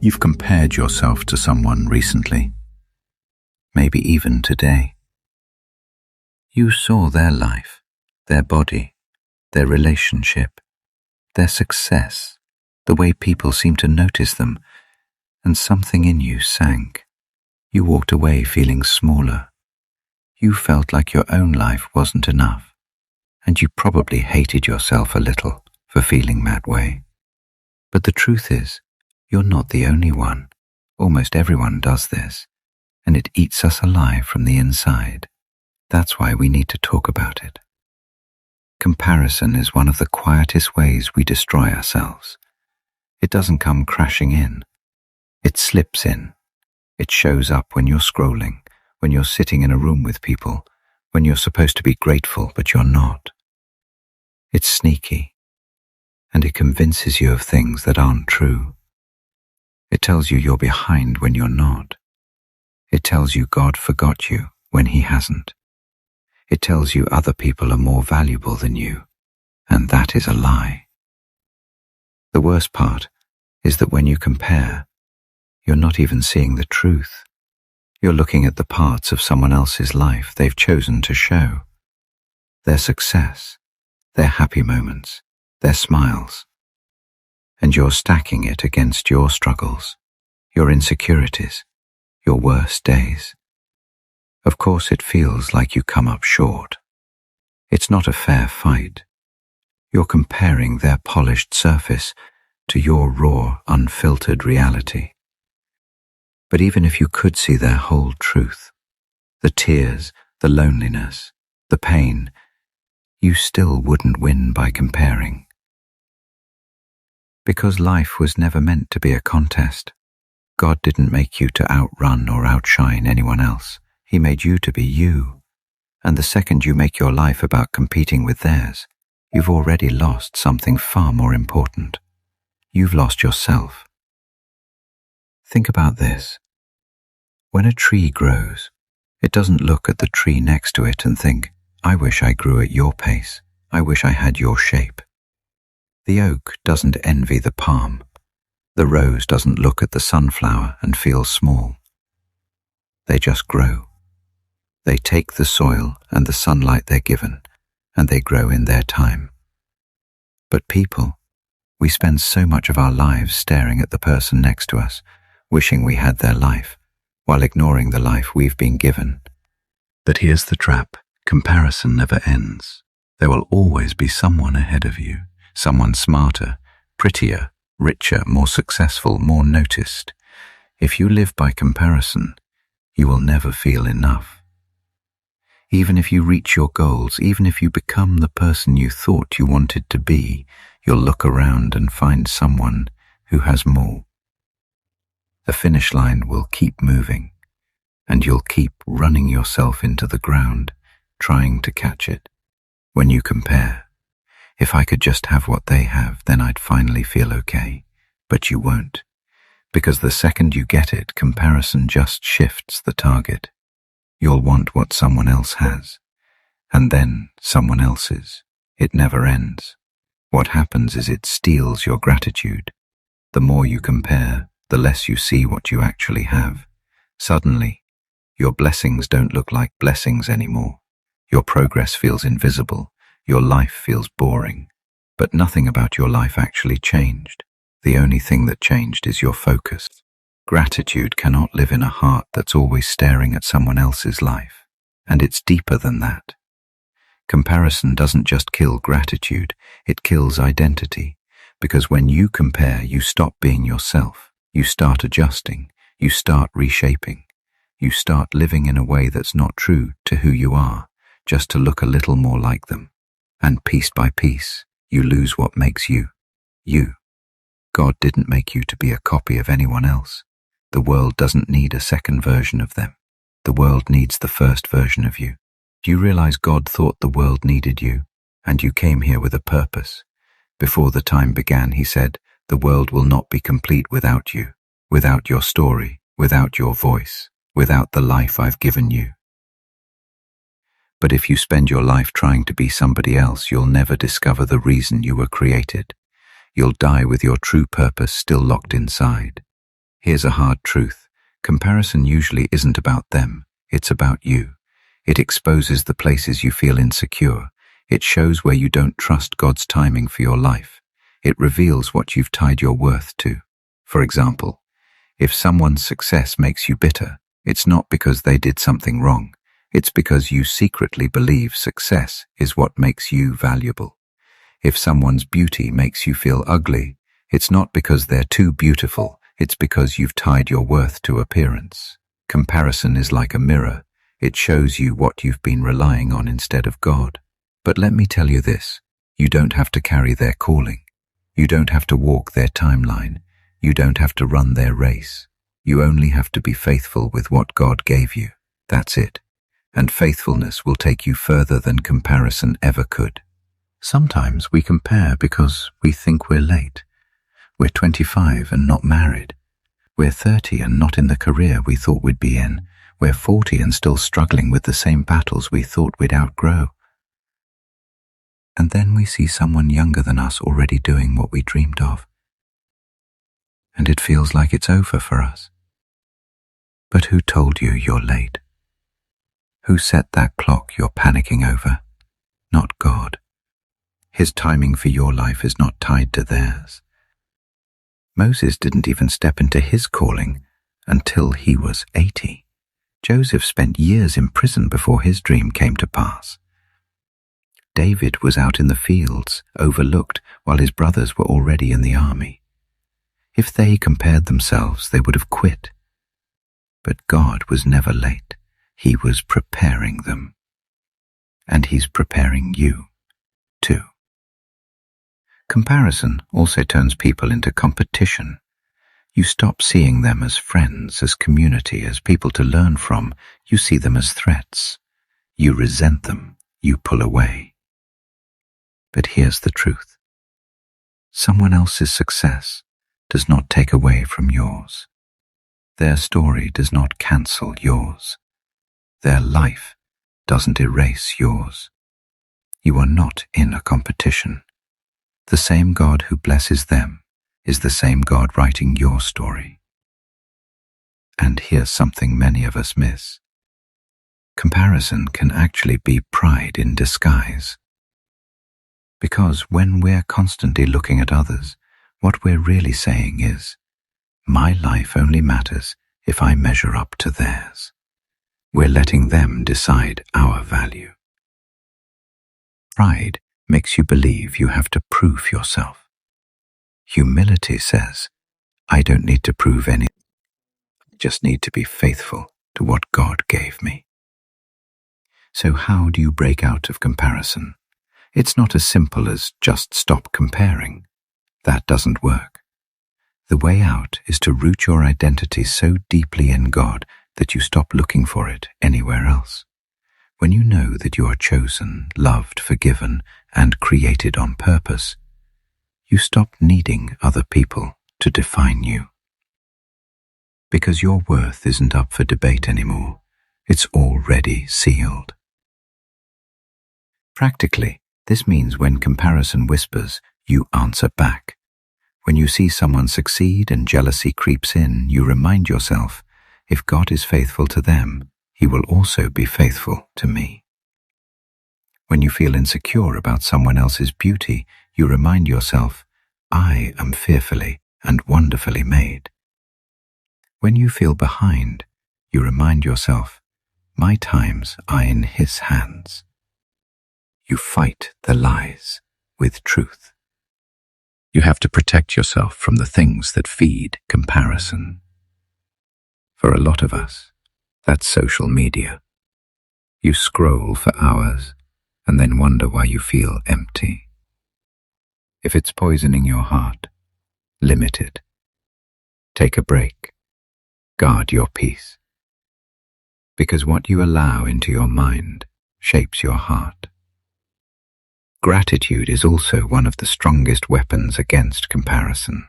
You've compared yourself to someone recently, maybe even today. You saw their life, their body, their relationship, their success, the way people seem to notice them, and something in you sank. You walked away feeling smaller. You felt like your own life wasn't enough, and you probably hated yourself a little for feeling that way. But the truth is, you're not the only one. Almost everyone does this, and it eats us alive from the inside. That's why we need to talk about it. Comparison is one of the quietest ways we destroy ourselves. It doesn't come crashing in. It slips in. It shows up when you're scrolling, when you're sitting in a room with people, when you're supposed to be grateful but you're not. It's sneaky, and it convinces you of things that aren't true. It tells you you're behind when you're not. It tells you God forgot you when He hasn't. It tells you other people are more valuable than you, and that is a lie. The worst part is that when you compare, you're not even seeing the truth. You're looking at the parts of someone else's life they've chosen to show. Their success, their happy moments, their smiles. And you're stacking it against your struggles, your insecurities, your worst days. Of course it feels like you come up short. It's not a fair fight. You're comparing their polished surface to your raw, unfiltered reality. But even if you could see their whole truth, the tears, the loneliness, the pain, you still wouldn't win by comparing. Because life was never meant to be a contest. God didn't make you to outrun or outshine anyone else. He made you to be you. And the second you make your life about competing with theirs, you've already lost something far more important. You've lost yourself. Think about this. When a tree grows, it doesn't look at the tree next to it and think, I wish I grew at your pace. I wish I had your shape. The oak doesn't envy the palm. The rose doesn't look at the sunflower and feel small. They just grow. They take the soil and the sunlight they're given, and they grow in their time. But people, we spend so much of our lives staring at the person next to us, wishing we had their life, while ignoring the life we've been given. But here's the trap. Comparison never ends. There will always be someone ahead of you, someone smarter, prettier, richer, more successful, more noticed. If you live by comparison, you will never feel enough. Even if you reach your goals, even if you become the person you thought you wanted to be, you'll look around and find someone who has more. The finish line will keep moving, and you'll keep running yourself into the ground, trying to catch it. When you compare, if I could just have what they have, then I'd finally feel okay. But you won't, because the second you get it, comparison just shifts the target. You'll want what someone else has, and then someone else's. It never ends. What happens is it steals your gratitude. The more you compare, the less you see what you actually have. Suddenly, your blessings don't look like blessings anymore. Your progress feels invisible. Your life feels boring. But nothing about your life actually changed. The only thing that changed is your focus. Gratitude cannot live in a heart that's always staring at someone else's life, and it's deeper than that. Comparison doesn't just kill gratitude, it kills identity, because when you compare, you stop being yourself, you start adjusting, you start reshaping, you start living in a way that's not true to who you are, just to look a little more like them. And piece by piece, you lose what makes you, you. God didn't make you to be a copy of anyone else. The world doesn't need a second version of them. The world needs the first version of you. Do you realize God thought the world needed you, and you came here with a purpose? Before the time began, He said, the world will not be complete without you, without your story, without your voice, without the life I've given you. But if you spend your life trying to be somebody else, you'll never discover the reason you were created. You'll die with your true purpose still locked inside. Here's a hard truth. Comparison usually isn't about them, it's about you. It exposes the places you feel insecure. It shows where you don't trust God's timing for your life. It reveals what you've tied your worth to. For example, if someone's success makes you bitter, it's not because they did something wrong. It's because you secretly believe success is what makes you valuable. If someone's beauty makes you feel ugly, it's not because they're too beautiful. It's because you've tied your worth to appearance. Comparison is like a mirror. It shows you what you've been relying on instead of God. But let me tell you this, you don't have to carry their calling. You don't have to walk their timeline. You don't have to run their race. You only have to be faithful with what God gave you. That's it. And faithfulness will take you further than comparison ever could. Sometimes we compare because we think we're late. We're 25 and not married. We're 30 and not in the career we thought we'd be in. We're 40 and still struggling with the same battles we thought we'd outgrow. And then we see someone younger than us already doing what we dreamed of. And it feels like it's over for us. But who told you you're late? Who set that clock you're panicking over? Not God. His timing for your life is not tied to theirs. Moses didn't even step into his calling until he was 80. Joseph spent years in prison before his dream came to pass. David was out in the fields, overlooked, while his brothers were already in the army. If they compared themselves, they would have quit. But God was never late. He was preparing them. And He's preparing you, too. Comparison also turns people into competition. You stop seeing them as friends, as community, as people to learn from. You see them as threats. You resent them. You pull away. But here's the truth. Someone else's success does not take away from yours. Their story does not cancel yours. Their life doesn't erase yours. You are not in a competition. The same God who blesses them is the same God writing your story. And here's something many of us miss. Comparison can actually be pride in disguise. Because when we're constantly looking at others, what we're really saying is, my life only matters if I measure up to theirs. We're letting them decide our value. Pride makes you believe you have to prove yourself. Humility says, I don't need to prove anything. I just need to be faithful to what God gave me. So how do you break out of comparison? It's not as simple as just stop comparing. That doesn't work. The way out is to root your identity so deeply in God that you stop looking for it anywhere else. When you know that you are chosen, loved, forgiven, and created on purpose, you stop needing other people to define you. Because your worth isn't up for debate anymore. It's already sealed. Practically, this means when comparison whispers, you answer back. When you see someone succeed and jealousy creeps in, you remind yourself, if God is faithful to them, He will also be faithful to me. When you feel insecure about someone else's beauty, you remind yourself, I am fearfully and wonderfully made. When you feel behind, you remind yourself, my times are in His hands. You fight the lies with truth. You have to protect yourself from the things that feed comparison. For a lot of us, that's social media. You scroll for hours and then wonder why you feel empty. If it's poisoning your heart, limit it. Take a break. Guard your peace. Because what you allow into your mind shapes your heart. Gratitude is also one of the strongest weapons against comparison.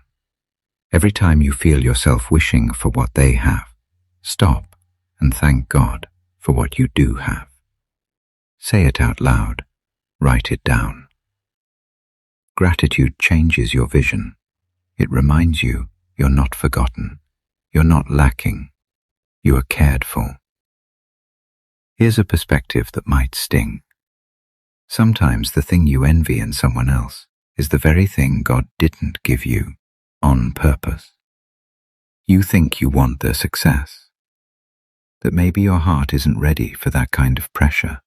Every time you feel yourself wishing for what they have, stop and thank God for what you do have. Say it out loud. Write it down. Gratitude changes your vision. It reminds you you're not forgotten. You're not lacking. You are cared for. Here's a perspective that might sting. Sometimes the thing you envy in someone else is the very thing God didn't give you on purpose. You think you want their success, that maybe your heart isn't ready for that kind of pressure.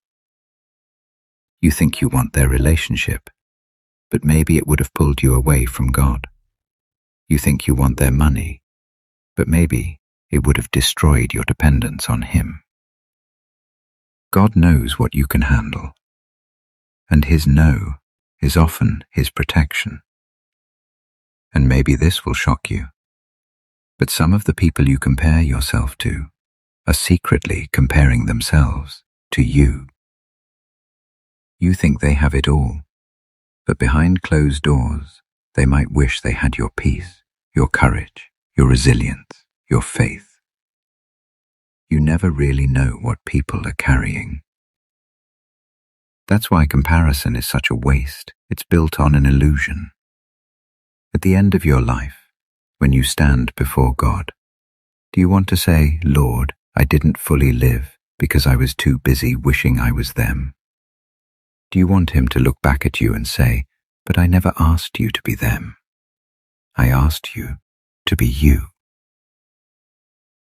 You think you want their relationship, but maybe it would have pulled you away from God. You think you want their money, but maybe it would have destroyed your dependence on Him. God knows what you can handle, and His no is often His protection. And maybe this will shock you, but some of the people you compare yourself to are secretly comparing themselves to you. You think they have it all, but behind closed doors, they might wish they had your peace, your courage, your resilience, your faith. You never really know what people are carrying. That's why comparison is such a waste. It's built on an illusion. At the end of your life, when you stand before God, do you want to say, "Lord, I didn't fully live because I was too busy wishing I was them"? Do you want Him to look back at you and say, "But I never asked you to be them. I asked you to be you"?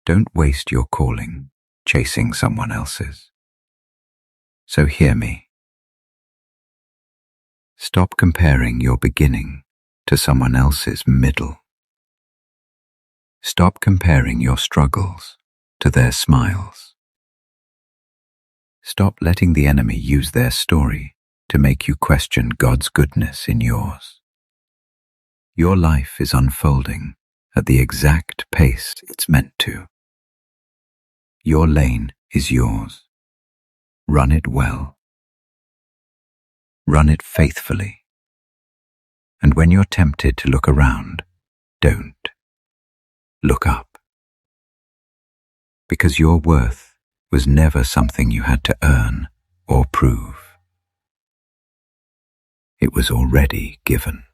Don't waste your calling chasing someone else's. So hear me. Stop comparing your beginning to someone else's middle. Stop comparing your struggles to their smiles. Stop letting the enemy use their story to make you question God's goodness in yours. Your life is unfolding at the exact pace it's meant to. Your lane is yours. Run it well. Run it faithfully. And when you're tempted to look around, don't. Look up. Because your worth was never something you had to earn or prove. It was already given.